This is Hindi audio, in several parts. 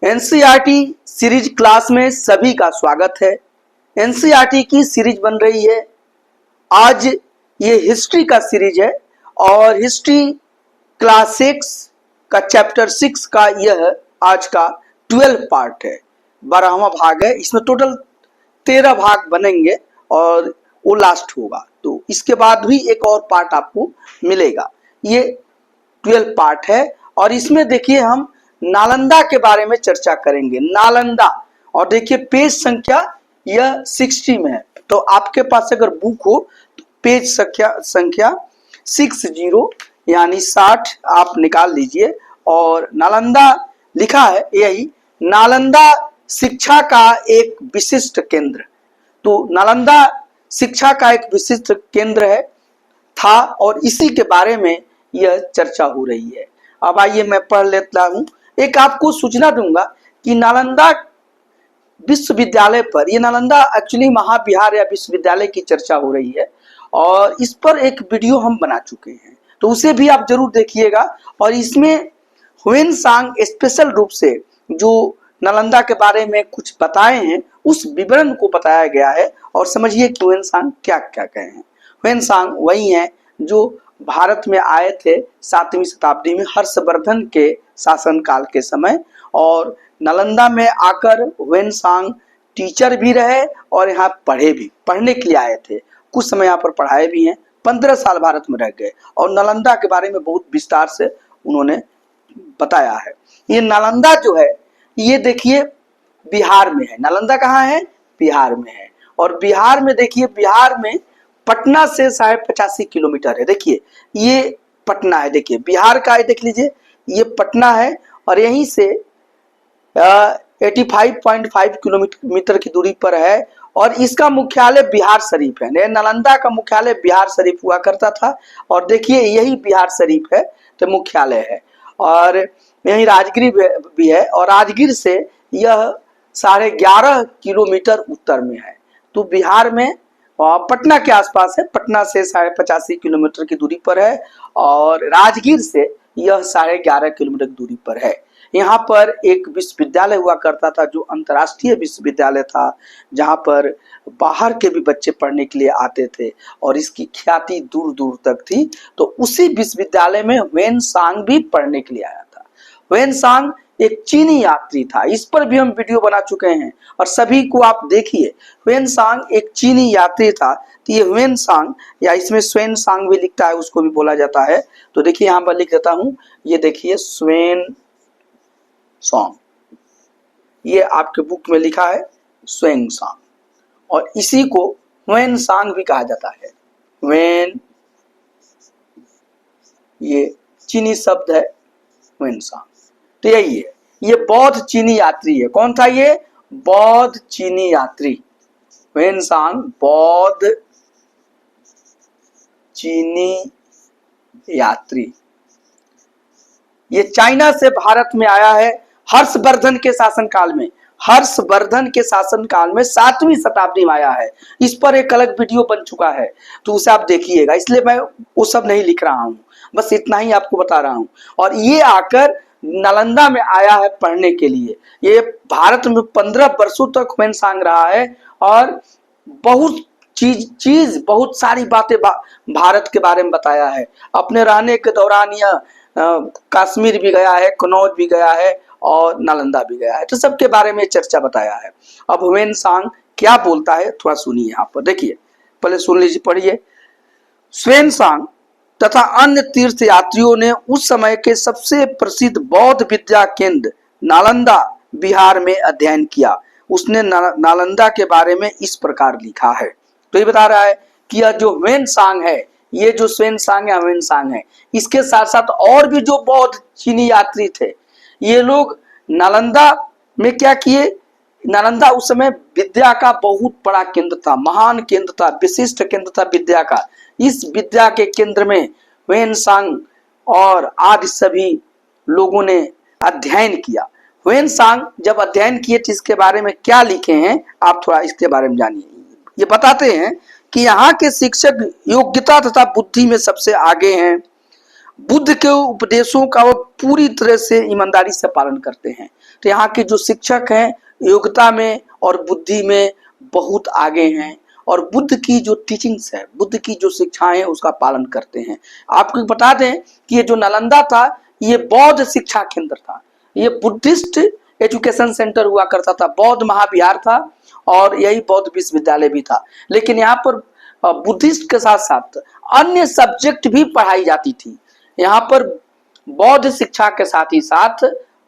एनसीईआरटी सीरीज क्लास में सभी का स्वागत है। एनसीईआरटी की सीरीज बन रही है। आज ये हिस्ट्री का सीरीज है और हिस्ट्री क्लास 6 का चैप्टर 6 का यह आज का 12 पार्ट है, 12वां भाग है। इसमें टोटल 13 भाग बनेंगे और वो लास्ट होगा, तो इसके बाद भी एक और पार्ट आपको मिलेगा। ये 12 पार्ट है और इसमें देखिए हम नालंदा के बारे में चर्चा करेंगे। नालंदा, और देखिए पेज संख्या यह 60 में है, तो आपके पास अगर बुक हो तो पेज संख्या 60 यानी 60 आप निकाल लीजिए। और नालंदा लिखा है यही, नालंदा शिक्षा का एक विशिष्ट केंद्र। तो नालंदा शिक्षा का एक विशिष्ट केंद्र है था और इसी के बारे में यह चर्चा हो रही है। अब आइए मैं पढ़ लेता हूँ। एक आपको सूचना दूंगा कि नालंदा विश्वविद्यालय पर, यह नालंदा एक्चुअली महाविहार या विश्वविद्यालय की चर्चा हो रही है और इस पर एक वीडियो हम बना चुके हैं, तो उसे भी आप जरूर देखिएगा। और इसमें ह्वेनसांग स्पेशल रूप से जो नालंदा के बारे में कुछ बताए हैं उस विवरण को बताया गया है और समझिए कि ह्वेनसांग क्या क्या कहे हैं। ह्वेनसांग वही हैं जो भारत में आए थे 7वीं शताब्दी में हर्षवर्धन के शासनकाल के समय, और नालंदा में आकर ह्वेनसांग टीचर भी रहे और यहाँ पढ़ने के लिए आए थे। कुछ समय यहाँ पर पढ़ाए भी हैं, 15 साल भारत में रह गए और नालंदा के बारे में बहुत विस्तार से उन्होंने बताया है। ये नालंदा जो है ये देखिए बिहार में है। नालंदा कहाँ है? बिहार में है। और बिहार में देखिए, बिहार में पटना से 85 किलोमीटर है। देखिए ये पटना है, देखिए बिहार का है, देख लीजिए ये पटना है और यहीं से 85.5 किलोमीटर की दूरी पर है और इसका मुख्यालय बिहार शरीफ है। नालंदा का मुख्यालय बिहार शरीफ हुआ करता था और देखिए यही बिहार शरीफ है, तो मुख्यालय है। और यही राजगीर भी है और राजगीर से यह 11.5 किलोमीटर उत्तर में है। तो बिहार में पटना के आसपास है, पटना से 85 किलोमीटर की दूरी पर है और राजगीर से यह 11.5 किलोमीटर की दूरी पर है। यहाँ पर एक विश्वविद्यालय हुआ करता था जो अंतर्राष्ट्रीय विश्वविद्यालय था, जहाँ पर बाहर के भी बच्चे पढ़ने के लिए आते थे और इसकी ख्याति दूर दूर तक थी। तो उसी विश्वविद्यालय में ह्वेनसांग भी पढ़ने के लिए आया था। ह्वेनसांग एक चीनी यात्री था, इस पर भी हम वीडियो बना चुके हैं और सभी को आप देखिए। ह्वेनसांग एक चीनी यात्री था, तो ये ह्वेनसांग या इसमें स्वेनसांग भी लिखता है, उसको भी बोला जाता है। तो देखिए यहाँ पर लिख देता हूँ, ये देखिए स्वेनसांग, ये आपके बुक में लिखा है स्वेनसांग और इसी को ह्वेनसांग भी कहा जाता है। ये चीनी शब्द है ह्वेनसांग, तो यही है। ये बौद्ध चीनी यात्री है। कौन था ये? बौद्ध चीनी यात्री। ह्वेनसांग बौद्ध चीनी यात्री। ये चाइना से भारत में आया है हर्षवर्धन के शासनकाल में। हर्षवर्धन के शासनकाल में 7वीं शताब्दी में आया है। इस पर एक अलग वीडियो बन चुका है, तो उसे आप देखिएगा, इसलिए मैं वो सब नहीं लिख रहा हूँ, बस इतना ही आपको बता रहा हूँ। और ये आकर नालंदा में आया है पढ़ने के लिए। ये भारत में 15 वर्षों तक ह्वेनसांग रहा है और बहुत बहुत सारी बातें भारत के बारे में बताया है। अपने रहने के दौरान यह कश्मीर भी गया है, कनौज भी गया है और नालंदा भी गया है, तो सबके बारे में चर्चा बताया है। अब ह्वेनसांग क्या बोलता है थोड़ा सुनिए। यहाँ पर देखिए, पहले सुन लीजिए, पढ़िए। ह्वेनसांग तथा अन्य तीर्थ यात्रियों ने उस समय के सबसे प्रसिद्ध बौद्ध विद्या केंद्र नालंदा बिहार में अध्ययन किया। उसने नालंदा के बारे में इस प्रकार लिखा है। तो ये बता रहा है कि यह जो ह्वेनसांग है, ये जो स्वेनसांग या ह्वेनसांग है, इसके साथ साथ और भी जो बौद्ध चीनी यात्री थे, ये लोग नालंदा में क्या किए? नालंदा उस समय विद्या का बहुत बड़ा केंद्र था, महान केंद्र था, विशिष्ट केंद्र था विद्या का। इस विद्या के केंद्र में ह्वेनसांग और आदि सभी लोगों ने अध्ययन किया। ह्वेनसांग जब अध्ययन किए तो इसके बारे में क्या लिखे हैं आप थोड़ा इसके बारे में जानिए। ये बताते हैं कि यहाँ के शिक्षक योग्यता तथा बुद्धि में सबसे आगे हैं बुद्ध के उपदेशों का वो पूरी तरह से ईमानदारी से पालन करते हैं। तो यहाँ के जो शिक्षक हैं योग्यता में और बुद्धि में बहुत आगे हैं और बुद्ध की जो टीचिंग्स है, बुद्ध की जो शिक्षाएं हैं उसका पालन करते हैं। आपको बता दें कि ये जो नालंदा था ये बौद्ध शिक्षा केंद्र था, ये बुद्धिस्ट एजुकेशन सेंटर हुआ करता था, बौद्ध महाविहार था और यही बौद्ध विश्वविद्यालय भी था। लेकिन यहाँ पर बुद्धिस्ट के साथ साथ अन्य सब्जेक्ट भी पढ़ाई जाती थी। यहाँ पर बौद्ध शिक्षा के साथ ही साथ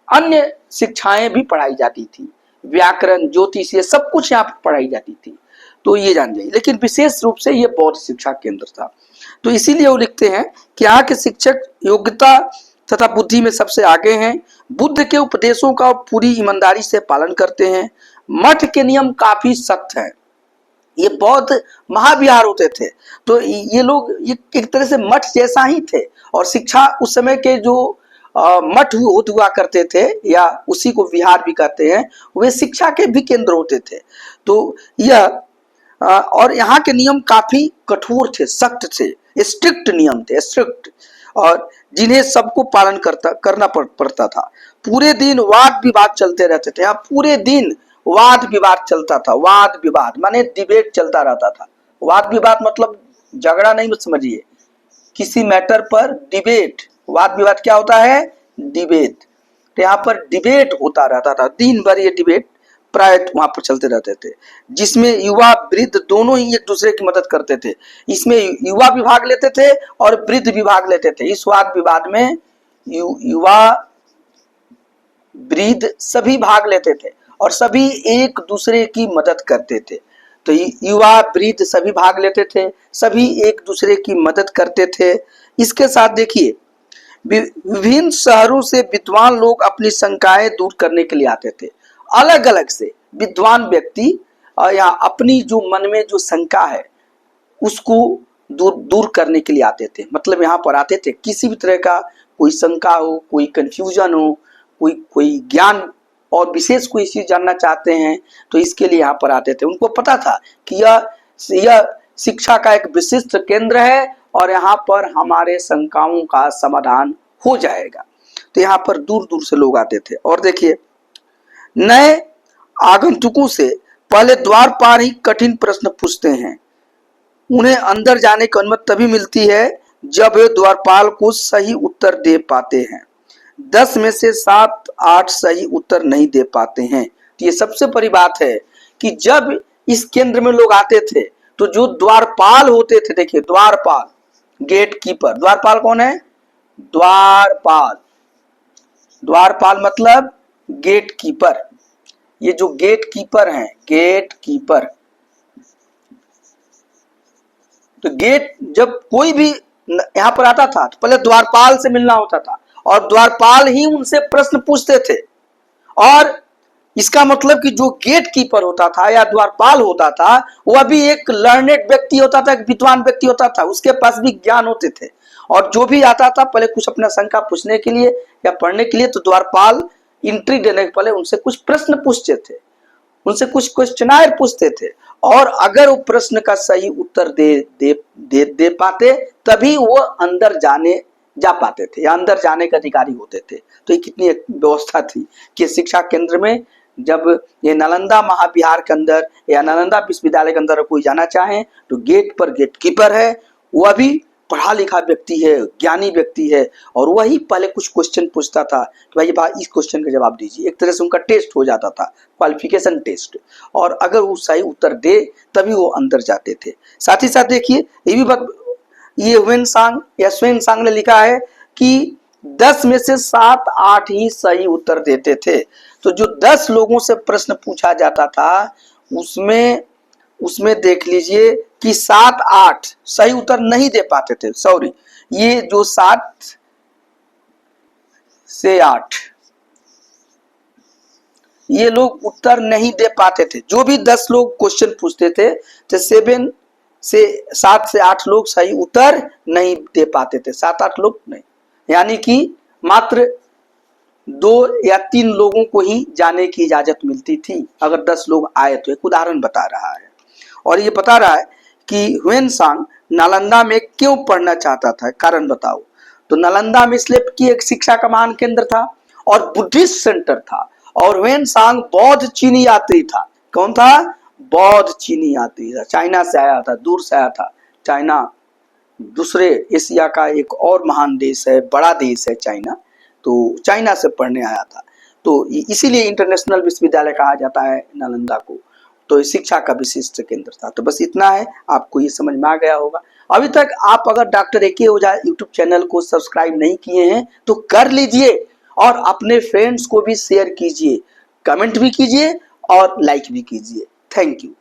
अन्य शिक्षाएं भी पढ़ाई जाती थी, व्याकरण, ज्योतिष, ये सब कुछ यहाँ पर पढ़ाई जाती थी। तो ये जान जाइए, लेकिन विशेष रूप से ये बौद्ध शिक्षा केंद्र था। तो इसीलिए वो लिखते हैं कि यहाँ के शिक्षक योग्यता तथा बुद्धि में सबसे आगे हैं, बुद्ध के उपदेशों का पूरी ईमानदारी से पालन करते हैं, मठ के नियम काफी सख्त हैं। ये बौद्ध महाविहार होते थे, तो ये लोग ये एक तरह से मठ जैसा ही थे और शिक्षा उस समय के जो मठ हुआ करते थे या उसी को विहार भी कहते हैं, वे शिक्षा के भी केंद्र होते थे। तो यह और यहाँ के नियम काफी कठोर थे, सख्त थे, स्ट्रिक्ट नियम थे, स्ट्रिक्ट, और जिन्हें सबको पालन करना पड़ता था। पूरे दिन वाद विवाद चलते रहते थे। यहाँ पूरे दिन वाद विवाद चलता था। वाद विवाद माने डिबेट चलता रहता था। वाद विवाद मतलब झगड़ा नहीं मत समझिए, किसी मैटर पर डिबेट। वाद विवाद क्या होता है? डिबेट। तो यहाँ पर डिबेट होता रहता था, दिन भर ये डिबेट प्राय वहां पर चलते रहते थे, जिसमें युवा वृद्ध दोनों ही एक दूसरे की मदद करते थे। इसमें युवा भी भाग लेते थे और वृद्ध भी भाग लेते थे। इस वाद विवाद में युवा वृद्ध सभी भाग लेते थे और सभी एक दूसरे की मदद करते थे। तो युवा वृद्ध सभी भाग लेते थे, सभी एक दूसरे की मदद करते थे। इसके साथ देखिए, विभिन्न शहरों से विद्वान लोग अपनी शंकाएं दूर करने के लिए आते थे। अलग अलग से विद्वान व्यक्ति या अपनी जो मन में जो शंका है उसको दूर करने के लिए आते थे। मतलब यहाँ पर आते थे, किसी भी तरह का कोई शंका हो, कोई कंफ्यूजन हो, कोई ज्ञान और विशेष कोई चीज जानना चाहते हैं तो इसके लिए यहाँ पर आते थे। उनको पता था कि यह शिक्षा का एक विशिष्ट केंद्र है और यहाँ पर हमारे शंकाओं का समाधान हो जाएगा। तो यहाँ पर दूर दूर से लोग आते थे। और देखिए, नए आगंतुकों से पहले द्वारपाल ही कठिन प्रश्न पूछते हैं। उन्हें अंदर जाने की अनुमति तभी मिलती है जब वे द्वारपाल को सही उत्तर दे पाते हैं। 10 में से 7-8 सही उत्तर नहीं दे पाते हैं। तो ये सबसे बड़ी बात है कि जब इस केंद्र में लोग आते थे तो जो द्वारपाल होते थे, देखिए द्वारपाल, गेट कीपर। द्वारपाल कौन है? द्वारपाल। द्वारपाल मतलब गेट कीपर। ये जो गेट कीपर हैं, गेट कीपर, तो गेट जब कोई भी यहां पर आता था तो पहले द्वारपाल से मिलना होता था और द्वारपाल ही उनसे प्रश्न पूछते थे। और इसका मतलब कि जो गेट कीपर होता था या द्वारपाल होता था वह भी एक लर्नेड व्यक्ति होता था, एक विद्वान व्यक्ति होता था, उसके पास भी ज्ञान होते थे। और जो भी आता था पहले कुछ अपना शंका पूछने के लिए या पढ़ने के लिए, तो द्वारपाल एंट्री देने के पहले उनसे कुछ प्रश्न पूछते थे, उनसे कुछ क्वेश्चनायर पूछते थे और अगर वो प्रश्न का सही उत्तर दे पाते तभी वो अंदर जा पाते थे या अंदर जाने के अधिकारी होते थे। तो ये कितनी एक व्यवस्था थी कि शिक्षा केंद्र में जब ये नालंदा महाविहार के अंदर या नालंदा विश्वविद्यालय के अंदर कोई जाना चाहे तो गेट पर गेट कीपर है, वह भी पढ़ा लिखा व्यक्ति है, ज्ञानी व्यक्ति है और वही पहले कुछ क्वेश्चन पूछता था कि भाई इस क्वेश्चन का जवाब दीजिए। एक तरह से उनका टेस्ट हो जाता था, क्वालिफिकेशन टेस्ट, और अगर वो सही उत्तर दे तभी वो अंदर जाते थे। साथ ही साथ देखिए, ये भी बात ये ह्वेनसांग ने लिखा है कि 10 में से 7-8 ही सही उत्तर देते थे। तो जो 10 लोगों से प्रश्न पूछा जाता था उसमें देख लीजिए कि 7-8 सही उत्तर नहीं दे पाते थे। सॉरी, ये जो 7 से 8 ये लोग उत्तर नहीं दे पाते थे। जो भी 10 लोग क्वेश्चन पूछते थे तो 7 से 8 लोग सही उत्तर नहीं दे पाते थे, 7-8 लोग नहीं, यानी कि मात्र 2 या 3 लोगों को ही जाने की इजाजत मिलती थी अगर 10 लोग आए तो। एक उदाहरण बता रहा है और ये बता रहा है कि ह्वेनसांग नालंदा में क्यों पढ़ना चाहता था, कारण बताओ। तो नालंदा में स्लेव की एक शिक्षा का महान केंद्र था और बुद्धिस्ट सेंटर था। और वेन सांग बौद्ध चीनी यात्री था। कौन था? बौद्ध चीनी यात्री था, चाइना से आया था, दूर से आया था। चाइना दूसरे एशिया का एक और महान देश है, बड़ा देश है चाइना, तो चाइना से पढ़ने आया था। तो इसीलिए इंटरनेशनल विश्वविद्यालय कहा जाता है नालंदा को। तो शिक्षा का विशिष्ट केंद्र था। तो बस इतना है, आपको ये समझ में आ गया होगा। अभी तक आप अगर डॉक्टर ए.के. ओझा यूट्यूब चैनल को सब्सक्राइब नहीं किए हैं तो कर लीजिए और अपने फ्रेंड्स को भी शेयर कीजिए, कमेंट भी कीजिए और लाइक भी कीजिए। Thank you.